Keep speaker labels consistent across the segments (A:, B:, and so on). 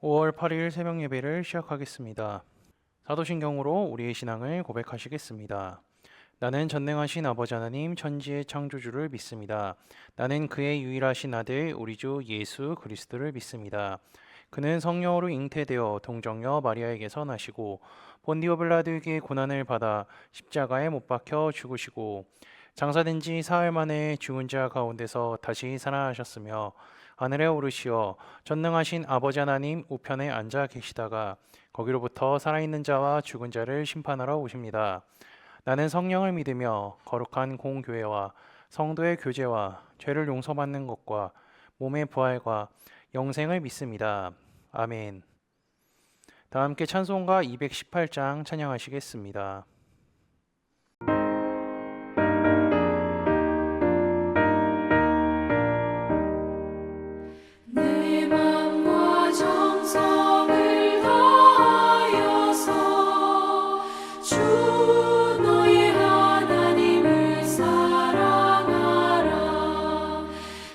A: 5월 8일 새벽 예배를 시작하겠습니다. 사도신경으로 우리의 신앙을 고백하시겠습니다. 나는 전능하신 아버지 하나님 천지의 창조주를 믿습니다. 나는 그의 유일하신 아들 우리 주 예수 그리스도를 믿습니다. 그는 성령으로 잉태되어 동정녀 마리아에게서 나시고 본디오 빌라도에게 고난을 받아 십자가에 못 박혀 죽으시고 장사된 지 사흘 만에 죽은 자 가운데서 다시 살아나셨으며 하늘에 오르시어 전능하신 아버지 하나님 우편에 앉아 계시다가 거기로부터 살아있는 자와 죽은 자를 심판하러 오십니다. 나는 성령을 믿으며 거룩한 공교회와 성도의 교제와 죄를 용서받는 것과 몸의 부활과 영생을 믿습니다. 아멘. 다 함께 찬송가 218장 찬양하시겠습니다.
B: 내 맘과 정성을 다하여서 주 너의 하나님을 사랑하라.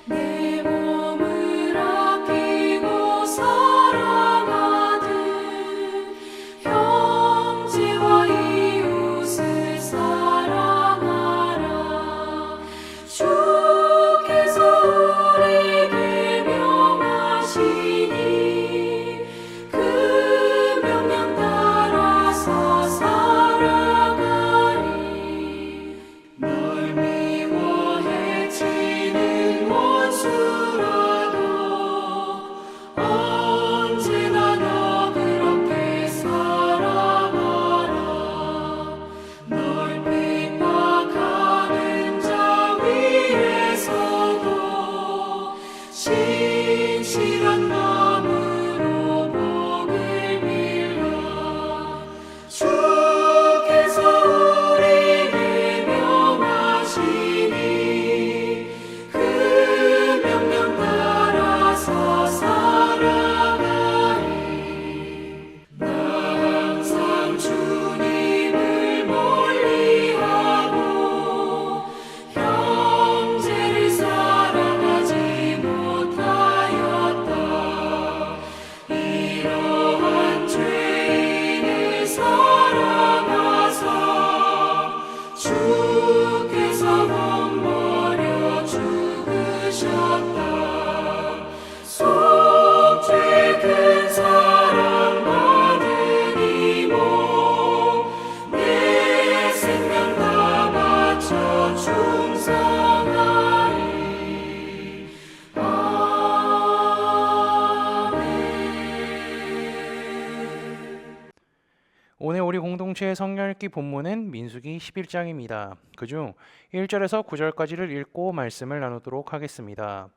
B: 내 몸을 아끼고 사랑하듯 형제와 이웃을 사랑하라. 주께서 우리에게 명하시니 그 명령 따라서 살아가리. 널 미워해 치는 원수라도 언제나 너 그렇게 살아가라. 널 핍박하는 자 위에서도 신실한 마음으로 복을 빌라. 주께서 우리에게 명하시니 그 명령 따라서 살아가리. 나 항상 주님을 멀리하고 형제를 사랑하지 못하였다. 이러한 죄인을 사랑하사 주께서 못 버려 죽으셨다. 속죄 큰 사랑 받은 이모 내 생명 다 바쳐 충성하리. 아멘.
A: 오늘 우리 공동체의 성령 읽기 본문은 민수기 11장입니다. 그중 1절에서 9절까지를 읽고 말씀을 나누도록 하겠습니다.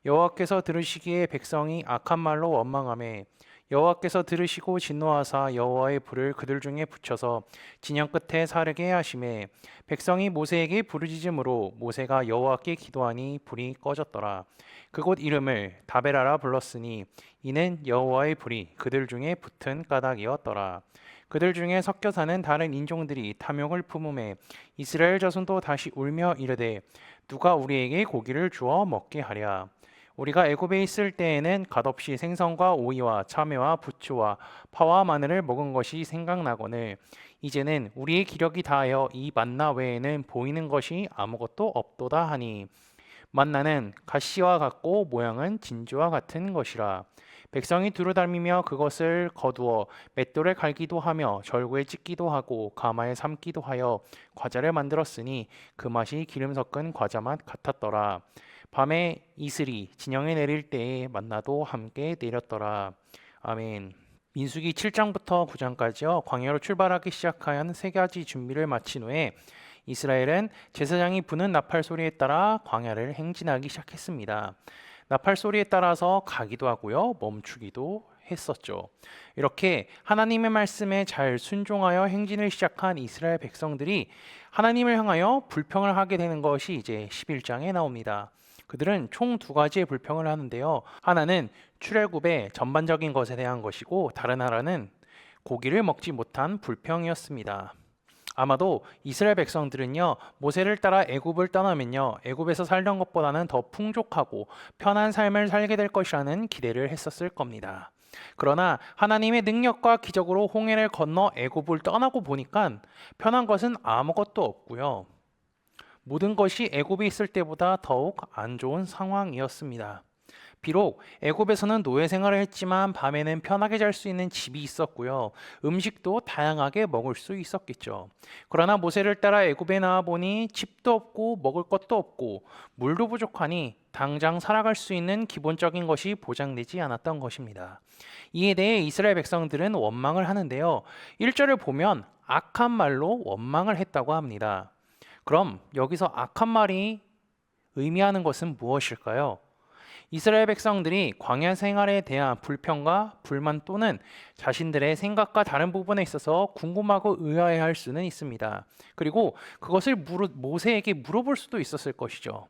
A: 여호와께서 들으시기에 백성이 악한 말로 원망하매 여호와께서 들으시고 진노하사 여호와의 불을 그들 중에 붙여서 진영 끝에 사르게 하심에 백성이 모세에게 부르짖음으로 모세가 여호와께 기도하니 불이 꺼졌더라. 그곳 이름을 다베라라 불렀으니 이는 여호와의 불이 그들 중에 붙은 까닭이었더라. 그들 중에 섞여 사는 다른 인종들이 탐욕을 품음에 이스라엘 자손도 다시 울며 이르되 누가 우리에게 고기를 주어 먹게 하랴. 우리가 애굽에 있을 때에는 갓없이 생선과 오이와 참외와 부추와 파와 마늘을 먹은 것이 생각나거늘 이제는 우리의 기력이 다하여 이 만나 외에는 보이는 것이 아무것도 없도다 하니 만나는 가시와 같고 모양은 진주와 같은 것이라. 백성이 두루 닮으며 그것을 거두어 맷돌에 갈기도 하며 절구에 찢기도 하고 가마에 삶기도 하여 과자를 만들었으니 그 맛이 기름 섞은 과자 맛 같았더라. 밤에 이슬이 진영에 내릴 때에 만나도 함께 내렸더라. 아멘. 민수기 7장부터 9장까지요. 광야로 출발하기 시작한 세 가지 준비를 마친 후에 이스라엘은 제사장이 부는 나팔 소리에 따라 광야를 행진하기 시작했습니다. 나팔 소리에 따라서 가기도 하고요, 멈추기도 했었죠. 이렇게 하나님의 말씀에 잘 순종하여 행진을 시작한 이스라엘 백성들이 하나님을 향하여 불평을 하게 되는 것이 이제 11장에 나옵니다. 그들은 총 두 가지의 불평을 하는데요. 하나는 출애굽의 전반적인 것에 대한 것이고 다른 하나는 고기를 먹지 못한 불평이었습니다. 아마도 이스라엘 백성들은요, 모세를 따라 애굽을 떠나면요, 애굽에서 살던 것보다는 더 풍족하고 편한 삶을 살게 될 것이라는 기대를 했었을 겁니다. 그러나 하나님의 능력과 기적으로 홍해를 건너 애굽을 떠나고 보니까 편한 것은 아무것도 없고요. 모든 것이 애굽에 있을 때보다 더욱 안 좋은 상황이었습니다. 비록 애굽에서는 노예 생활을 했지만 밤에는 편하게 잘 수 있는 집이 있었고요. 음식도 다양하게 먹을 수 있었겠죠. 그러나 모세를 따라 애굽에 나와 보니 집도 없고 먹을 것도 없고 물도 부족하니 당장 살아갈 수 있는 기본적인 것이 보장되지 않았던 것입니다. 이에 대해 이스라엘 백성들은 원망을 하는데요. 1절을 보면 악한 말로 원망을 했다고 합니다. 그럼 여기서 악한 말이 의미하는 것은 무엇일까요? 이스라엘 백성들이 광야 생활에 대한 불평과 불만 또는 자신들의 생각과 다른 부분에 있어서 궁금하고 의아해할 수는 있습니다. 그리고 그것을 모세에게 물어볼 수도 있었을 것이죠.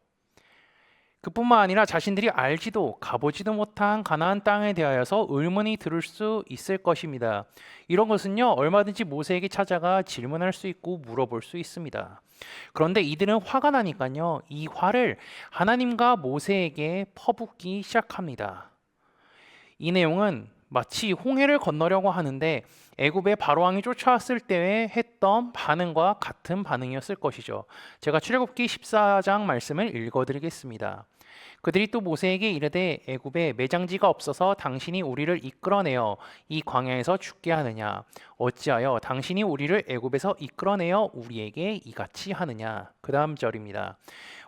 A: 그뿐만 아니라 자신들이 알지도 가보지도 못한 가나안 땅에 대하여서 의문이 들을 수 있을 것입니다. 이런 것은요, 얼마든지 모세에게 찾아가 질문할 수 있고 물어볼 수 있습니다. 그런데 이들은 화가 나니까요, 이 화를 하나님과 모세에게 퍼붓기 시작합니다. 이 내용은 마치 홍해를 건너려고 하는데 애굽의 바로왕이 쫓아왔을 때에 했던 반응과 같은 반응이었을 것이죠. 제가 출애굽기 14장 말씀을 읽어드리겠습니다. 그들이 또 모세에게 이르되 애굽에 매장지가 없어서 당신이 우리를 이끌어내어 이 광야에서 죽게 하느냐? 어찌하여 당신이 우리를 애굽에서 이끌어내어 우리에게 이같이 하느냐? 그 다음 절입니다.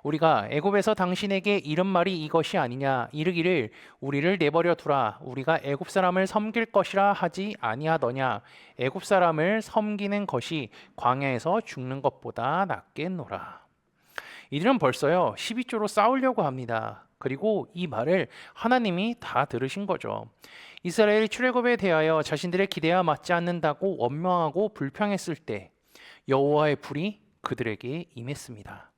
A: 우리가 애굽에서 당신에게 이른 말이 이것이 아니냐? 이르기를 우리를 내버려 두라. 우리가 애굽 사람을 섬길 것이라 하지 아니하더냐? 애굽 사람을 섬기는 것이 광야에서 죽는 것보다 낫겠노라. 이들은 벌써요 12조로 싸우려고 합니다. 그리고 이 말을 하나님이 다 들으신 거죠. 이스라엘이 출애굽에 대하여 자신들의 기대와 맞지 않는다고 원망하고 불평했을 때 여호와의 불이 그들에게 임했습니다.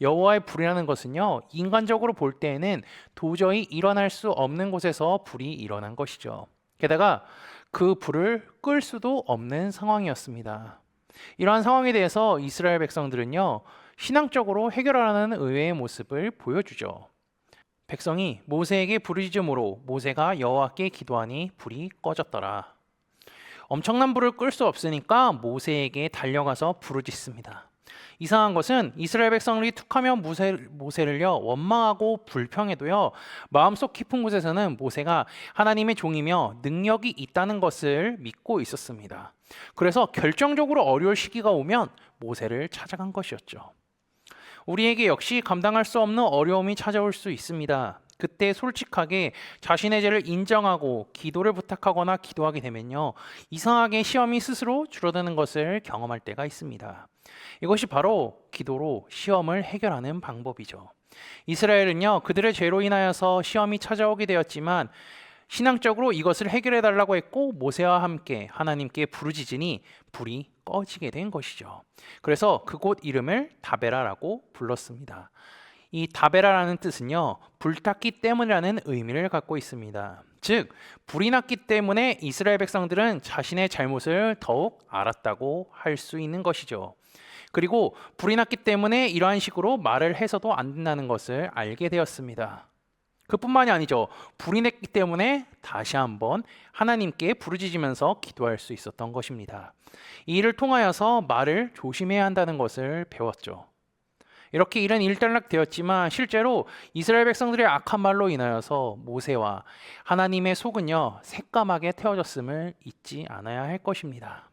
A: 여호와의 불이라는 것은요, 인간적으로 볼 때에는 도저히 일어날 수 없는 곳에서 불이 일어난 것이죠. 게다가 그 불을 끌 수도 없는 상황이었습니다. 이러한 상황에 대해서 이스라엘 백성들은요, 신앙적으로 해결하는 의외의 모습을 보여주죠. 백성이 모세에게 부르짖음으로 모세가 여호와께 기도하니 불이 꺼졌더라. 엄청난 불을 끌 수 없으니까 모세에게 달려가서 부르짖습니다. 이상한 것은 이스라엘 백성들이 툭하면 모세를요 원망하고 불평해도요 마음속 깊은 곳에서는 모세가 하나님의 종이며 능력이 있다는 것을 믿고 있었습니다. 그래서 결정적으로 어려울 시기가 오면 모세를 찾아간 것이었죠. 우리에게 역시 감당할 수 없는 어려움이 찾아올 수 있습니다. 그때 솔직하게 자신의 죄를 인정하고 기도를 부탁하거나 기도하게 되면요, 이상하게 시험이 스스로 줄어드는 것을 경험할 때가 있습니다. 이것이 바로 기도로 시험을 해결하는 방법이죠. 이스라엘은요, 그들의 죄로 인하여서 시험이 찾아오게 되었지만 신앙적으로 이것을 해결해 달라고 했고 모세와 함께 하나님께 부르짖으니 불이 꺼지게 된 것이죠. 그래서 그곳 이름을 다베라라고 불렀습니다. 이 다베라라는 뜻은요, 불탔기 때문이라는 의미를 갖고 있습니다. 즉, 불이 났기 때문에 이스라엘 백성들은 자신의 잘못을 더욱 알았다고 할 수 있는 것이죠. 그리고 불이 났기 때문에 이러한 식으로 말을 해서도 안 된다는 것을 알게 되었습니다. 그뿐만이 아니죠. 불이 났기 때문에 다시 한번 하나님께 부르짖으면서 기도할 수 있었던 것입니다. 이 일을 통하여서 말을 조심해야 한다는 것을 배웠죠. 이렇게 일은 일단락되었지만 실제로 이스라엘 백성들의 악한 말로 인하여서 모세와 하나님의 속은요 새까맣게 태워졌음을 잊지 않아야 할 것입니다.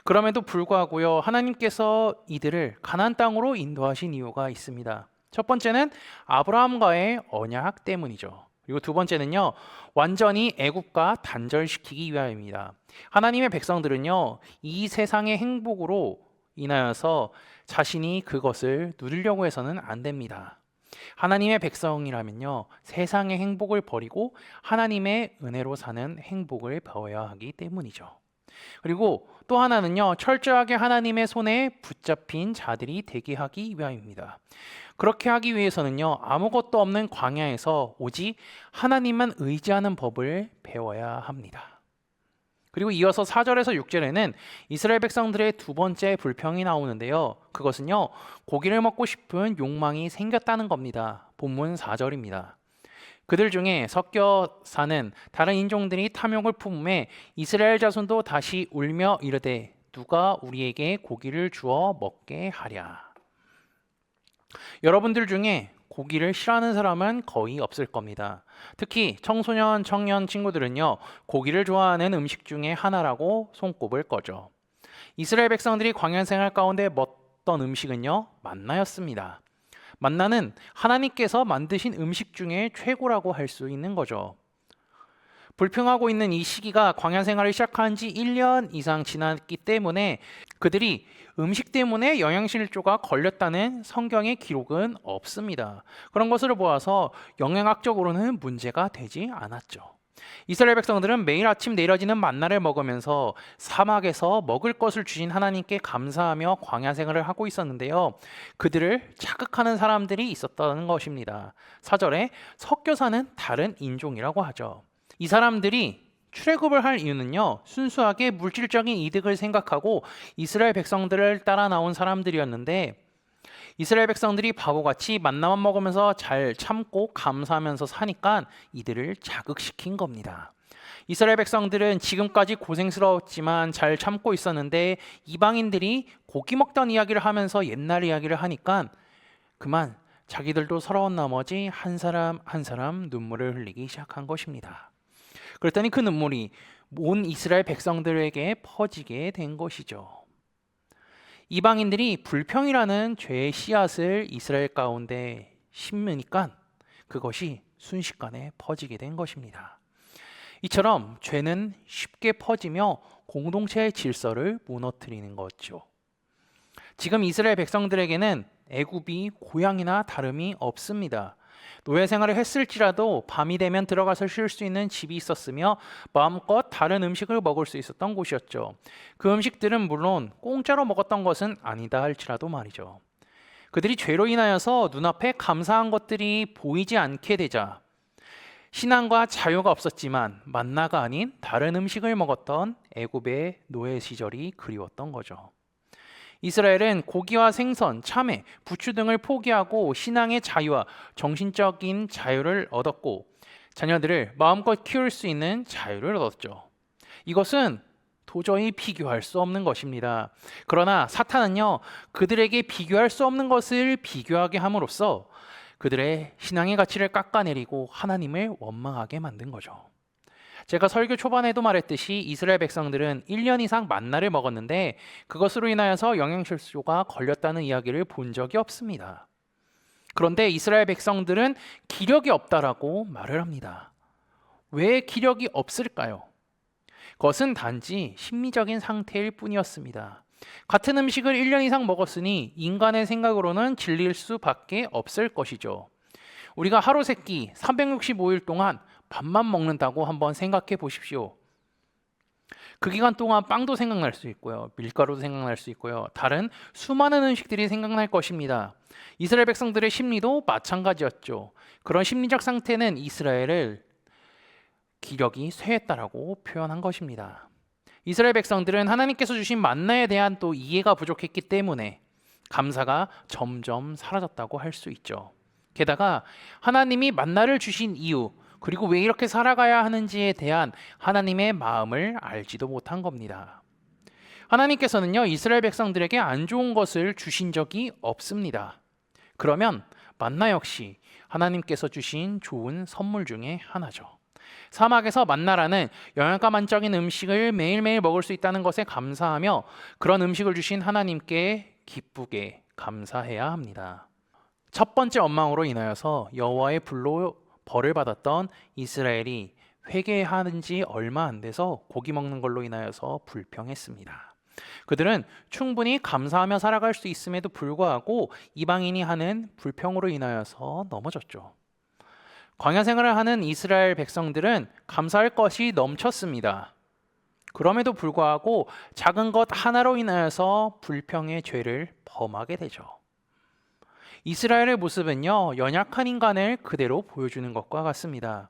A: 그럼에도 불구하고요 하나님께서 이들을 가나안 땅으로 인도하신 이유가 있습니다. 첫 번째는 아브라함과의 언약 때문이죠. 그리고 두 번째는요 완전히 애굽과 단절시키기 위함입니다. 하나님의 백성들은요 이 세상의 행복으로 인하여서 자신이 그것을 누리려고 해서는 안 됩니다. 하나님의 백성이라면요 세상의 행복을 버리고 하나님의 은혜로 사는 행복을 배워야 하기 때문이죠. 그리고 또 하나는요 철저하게 하나님의 손에 붙잡힌 자들이 되게 하기 위함입니다. 그렇게 하기 위해서는요 아무것도 없는 광야에서 오직 하나님만 의지하는 법을 배워야 합니다. 그리고 이어서 4절에서 6절에는 이스라엘 백성들의 두 번째 불평이 나오는데요. 그것은요 고기를 먹고 싶은 욕망이 생겼다는 겁니다. 본문 4절입니다. 그들 중에 섞여 사는 다른 인종들이 탐욕을 품음에 이스라엘 자손도 다시 울며 이르되 누가 우리에게 고기를 주어 먹게 하랴. 여러분들 중에 고기를 싫어하는 사람은 거의 없을 겁니다. 특히 청소년, 청년 친구들은요, 고기를 좋아하는 음식 중에 하나라고 손꼽을 거죠. 이스라엘 백성들이 광야 생활 가운데 먹던 음식은요, 만나였습니다. 만나는 하나님께서 만드신 음식 중에 최고라고 할 수 있는 거죠. 불평하고 있는 이 시기가 광야 생활을 시작한 지 1년 이상 지났기 때문에 그들이 음식 때문에 영양실조가 걸렸다는 성경의 기록은 없습니다. 그런 것을 보아서 영양학적으로는 문제가 되지 않았죠. 이스라엘 백성들은 매일 아침 내려지는 만나를 먹으면서 사막에서 먹을 것을 주신 하나님께 감사하며 광야 생활을 하고 있었는데요. 그들을 자극하는 사람들이 있었다는 것입니다. 4절에 섞여 사는 다른 인종이라고 하죠. 이 사람들이 출애굽을 할 이유는요, 순수하게 물질적인 이득을 생각하고 이스라엘 백성들을 따라 나온 사람들이었는데, 이스라엘 백성들이 바보같이 만나만 먹으면서 잘 참고 감사하면서 사니까 이들을 자극시킨 겁니다. 이스라엘 백성들은 지금까지 고생스러웠지만 잘 참고 있었는데 이방인들이 고기 먹던 이야기를 하면서 옛날 이야기를 하니까 그만 자기들도 서러운 나머지 한 사람 한 사람 눈물을 흘리기 시작한 것입니다. 그랬더니 그 눈물이 온 이스라엘 백성들에게 퍼지게 된 것이죠. 이방인들이 불평이라는 죄의 씨앗을 이스라엘 가운데 심으니까 그것이 순식간에 퍼지게 된 것입니다. 이처럼 죄는 쉽게 퍼지며 공동체의 질서를 무너뜨리는 거죠. 지금 이스라엘 백성들에게는 애굽이 고향이나 다름이 없습니다. 노예 생활을 했을지라도 밤이 되면 들어가서 쉴 수 있는 집이 있었으며 마음껏 다른 음식을 먹을 수 있었던 곳이었죠. 그 음식들은 물론 공짜로 먹었던 것은 아니다 할지라도 말이죠. 그들이 죄로 인하여서 눈앞에 감사한 것들이 보이지 않게 되자 신앙과 자유가 없었지만 만나가 아닌 다른 음식을 먹었던 애굽의 노예 시절이 그리웠던 거죠. 이스라엘은 고기와 생선, 참외, 부추 등을 포기하고 신앙의 자유와 정신적인 자유를 얻었고 자녀들을 마음껏 키울 수 있는 자유를 얻었죠. 이것은 도저히 비교할 수 없는 것입니다. 그러나 사탄은요, 그들에게 비교할 수 없는 것을 비교하게 함으로써 그들의 신앙의 가치를 깎아내리고 하나님을 원망하게 만든 거죠. 제가 설교 초반에도 말했듯이 이스라엘 백성들은 1년 이상 만나를 먹었는데 그것으로 인하여서 영양실조가 걸렸다는 이야기를 본 적이 없습니다. 그런데 이스라엘 백성들은 기력이 없다라고 말을 합니다. 왜 기력이 없을까요? 그것은 단지 심리적인 상태일 뿐이었습니다. 같은 음식을 1년 이상 먹었으니 인간의 생각으로는 질릴 수밖에 없을 것이죠. 우리가 하루 세끼 365일 동안 밥만 먹는다고 한번 생각해 보십시오. 그 기간 동안 빵도 생각날 수 있고요. 밀가루도 생각날 수 있고요. 다른 수많은 음식들이 생각날 것입니다. 이스라엘 백성들의 심리도 마찬가지였죠. 그런 심리적 상태는 이스라엘을 기력이 쇠했다라고 표현한 것입니다. 이스라엘 백성들은 하나님께서 주신 만나에 대한 또 이해가 부족했기 때문에 감사가 점점 사라졌다고 할 수 있죠. 게다가 하나님이 만나를 주신 이유, 그리고 왜 이렇게 살아가야 하는지에 대한 하나님의 마음을 알지도 못한 겁니다. 하나님께서는요, 이스라엘 백성들에게 안 좋은 것을 주신 적이 없습니다. 그러면 만나 역시 하나님께서 주신 좋은 선물 중에 하나죠. 사막에서 만나라는 영양가 만적인 음식을 매일매일 먹을 수 있다는 것에 감사하며 그런 음식을 주신 하나님께 기쁘게 감사해야 합니다. 첫 번째 원망으로 인하여서 여호와의 불로 벌을 받았던 이스라엘이 회개하는 지 얼마 안 돼서 고기 먹는 걸로 인하여서 불평했습니다. 그들은 충분히 감사하며 살아갈 수 있음에도 불구하고 이방인이 하는 불평으로 인하여서 넘어졌죠. 광야 생활을 하는 이스라엘 백성들은 감사할 것이 넘쳤습니다. 그럼에도 불구하고 작은 것 하나로 인하여서 불평의 죄를 범하게 되죠. 이스라엘의 모습은요, 연약한 인간을 그대로 보여주는 것과 같습니다.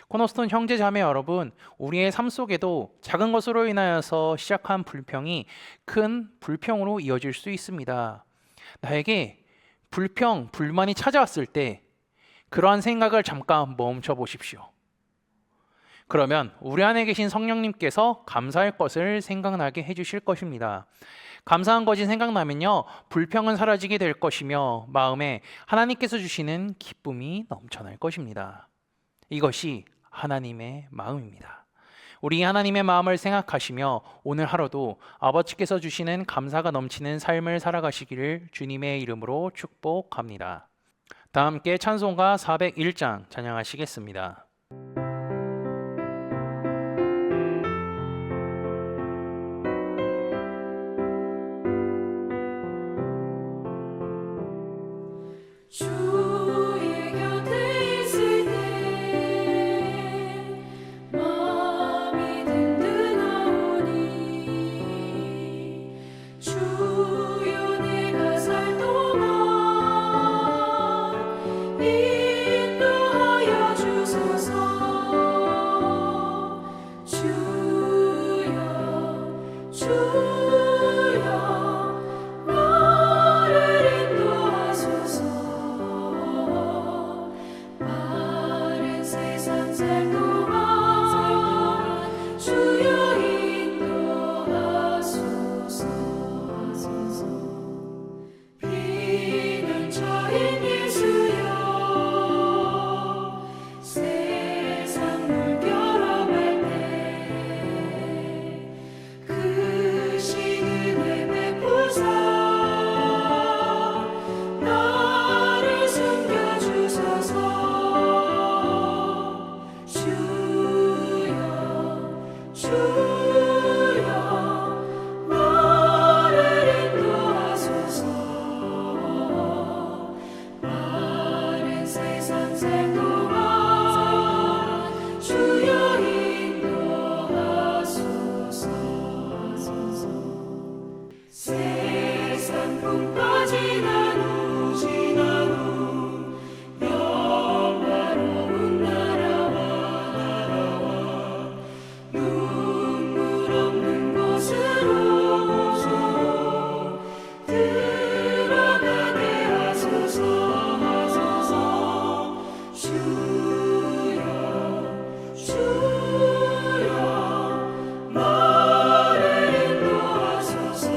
A: 코너스톤 형제 자매 여러분, 우리의 삶 속에도 작은 것으로 인하여서 시작한 불평이 큰 불평으로 이어질 수 있습니다. 나에게 불평, 불만이 찾아왔을 때 그러한 생각을 잠깐 멈춰 보십시오. 그러면 우리 안에 계신 성령님께서 감사할 것을 생각나게 해주실 것입니다. 감사한 것이 생각나면요, 불평은 사라지게 될 것이며 마음에 하나님께서 주시는 기쁨이 넘쳐날 것입니다. 이것이 하나님의 마음입니다. 우리 하나님의 마음을 생각하시며 오늘 하루도 아버지께서 주시는 감사가 넘치는 삶을 살아가시기를 주님의 이름으로 축복합니다. 다 함께 찬송가 401장 찬양하시겠습니다.
B: 주의 곁에 있을 때 마음이 든든하오니 주여 내가 살 동안 인도하여 주소서. 주여 나를 인도하소서. 바른 세상 살 동안 주여 인도하소서. 비난처인 예수여 세상 물결어갈 때 크신 은혜 베푸사 나를 숨겨주소서. 주여 나를 인도하소서. 바른 세상 살 동안 주여 인도하소서. 세상 풍파 지난 후 영화로운 나라와 눈물 없는 곳으로 들어가게 하소서. 주여 나를 인도하소서.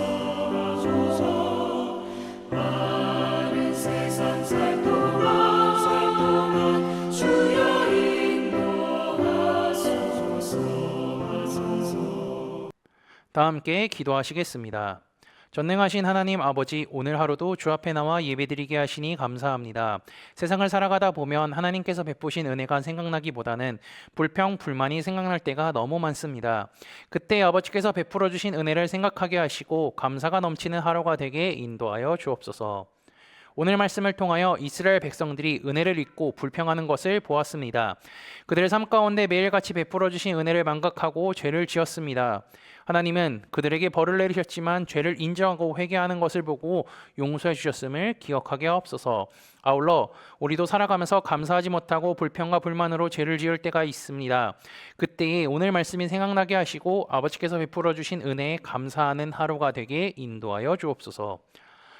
B: 바른 세상 살 동안 주여 인도하소서.
A: 다 함께 기도하시겠습니다. 전능하신 하나님 아버지, 오늘 하루도 주 앞에 나와 예배드리게 하시니 감사합니다. 세상을 살아가다 보면 하나님께서 베푸신 은혜가 생각나기보다는 불평, 불만이 생각날 때가 너무 많습니다. 그때 아버지께서 베풀어 주신 은혜를 생각하게 하시고 감사가 넘치는 하루가 되게 인도하여 주옵소서. 오늘 말씀을 통하여 이스라엘 백성들이 은혜를 잊고 불평하는 것을 보았습니다. 그들의 삶 가운데 매일같이 베풀어 주신 은혜를 망각하고 죄를 지었습니다. 하나님은 그들에게 벌을 내리셨지만 죄를 인정하고 회개하는 것을 보고 용서해 주셨음을 기억하게 하옵소서. 아울러 우리도 살아가면서 감사하지 못하고 불평과 불만으로 죄를 지을 때가 있습니다. 그때에 오늘 말씀이 생각나게 하시고 아버지께서 베풀어 주신 은혜에 감사하는 하루가 되게 인도하여 주옵소서.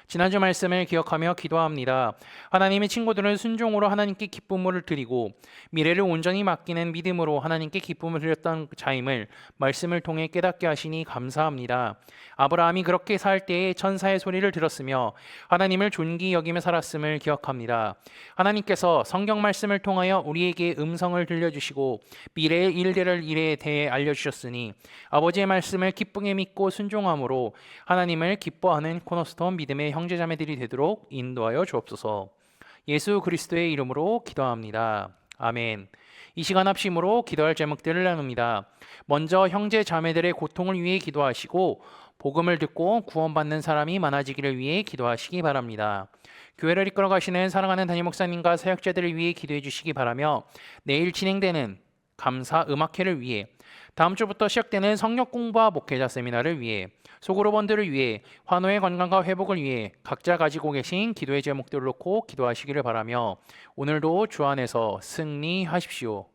A: 지난주 말씀을 기억하며 기도합니다. 하나님의 친구들은 순종으로 하나님께 기쁨을 드리고 미래를 온전히 맡기는 믿음으로 하나님께 기쁨을 드렸던 자임을 말씀을 통해 깨닫게 하시니 감사합니다. 아브라함이 그렇게 살 때에 천사의 소리를 들었으며 하나님을 존귀 여기며 살았음을 기억합니다. 하나님께서 성경 말씀을 통하여 우리에게 음성을 들려주시고 미래의 일에 대해 알려주셨으니 아버지의 말씀을 기쁘게 믿고 순종함으로 하나님을 기뻐하는 코너스톤 믿음의 형제자매들이 되도록 인도하여 주옵소서. 예수 그리스도의 이름으로 기도합니다. 아멘. 이 시간 합심으로 기도할 제목들을 나눕니다. 먼저 형제 자매들의 고통을 위해 기도하시고 복음을 듣고 구원받는 사람이 많아지기를 위해 기도하시기 바랍니다. 교회를 이끌어 가시는 사랑하는 담임 목사님과 사역자들을 위해 기도해 주시기 바라며 내일 진행되는 감사 음악회를 위해 다음 주부터 시작되는 성역 공부와 목회자 세미나를 위해 소그룹원들을 위해 환우의 건강과 회복을 위해 각자 가지고 계신 기도의 제목들을 놓고 기도하시기를 바라며 오늘도 주 안에서 승리하십시오.